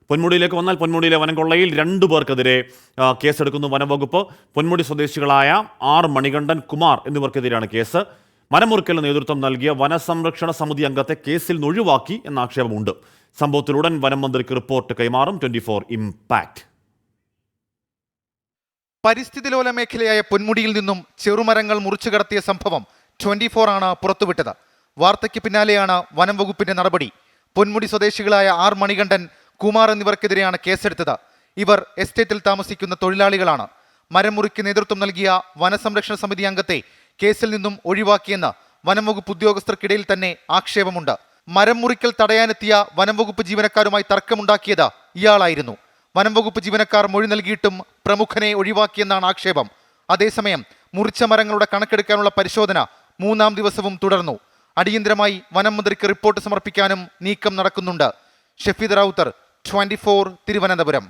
പൊന്മുടിയിലേക്ക് വന്നാൽ പൊന്മുടിയിലെ വനംകൊള്ളയിൽ 2 പേർക്കെതിരെ കേസെടുക്കുന്നു വനംവകുപ്പ്. പൊന്മുടി സ്വദേശികളായ മണികണ്ഠൻ, കുമാർ എന്നിവർക്കെതിരെയാണ് കേസ്. മരമുറിക്കലിന് നേതൃത്വം നൽകിയ വനസംരക്ഷണ സമിതി അംഗത്തെ കേസിൽ നിന്ന് ഒഴിവാക്കി എന്ന ആക്ഷേപമുണ്ട്. സംഭവത്തിലുടൻ വനം മന്ത്രിക്ക് റിപ്പോർട്ട് കൈമാറും. 24 ഇംപാക്ട്. പരിസ്ഥിതി ലോല മേഖലയായ പൊന്മുടിയിൽ നിന്നും ചെറുമരങ്ങൾ മുറിച്ചു കടത്തിയ സംഭവം 24 ആണ് പുറത്തുവിട്ടത്. വാർത്തയ്ക്ക് പിന്നാലെയാണ് വനം വകുപ്പിന്റെ നടപടി. പൊന്മുടി സ്വദേശികളായ മണികണ്ഠൻ, കുമാർ എന്നിവർക്കെതിരെയാണ് കേസെടുത്തത്. ഇവർ എസ്റ്റേറ്റിൽ താമസിക്കുന്ന തൊഴിലാളികളാണ്. മരം മുറിക്ക് നേതൃത്വം നൽകിയ വനസംരക്ഷണ സമിതി അംഗത്തെ കേസിൽ നിന്നും ഒഴിവാക്കിയെന്ന് വനംവകുപ്പ് ഉദ്യോഗസ്ഥർക്കിടയിൽ തന്നെ ആക്ഷേപമുണ്ട്. മരം മുറിക്കൽ തടയാനെത്തിയ വനംവകുപ്പ് ജീവനക്കാരുമായി തർക്കമുണ്ടാക്കിയത് ഇയാളായിരുന്നു. വനംവകുപ്പ് ജീവനക്കാർ മൊഴി നൽകിയിട്ടും പ്രമുഖനെ ഒഴിവാക്കിയെന്നാണ് ആക്ഷേപം. അതേസമയം മുറിച്ച മരങ്ങളുടെ കണക്കെടുക്കാനുള്ള പരിശോധന 3-ാം ദിവസവും തുടർന്നു. അടിയന്തരമായി വനം മന്ത്രിക്ക് റിപ്പോർട്ട് സമർപ്പിക്കാനും നീക്കം നടക്കുന്നുണ്ട്. ഷഫീദ് റാവുത്തർ, 24 തിരുവനന്തപുരം.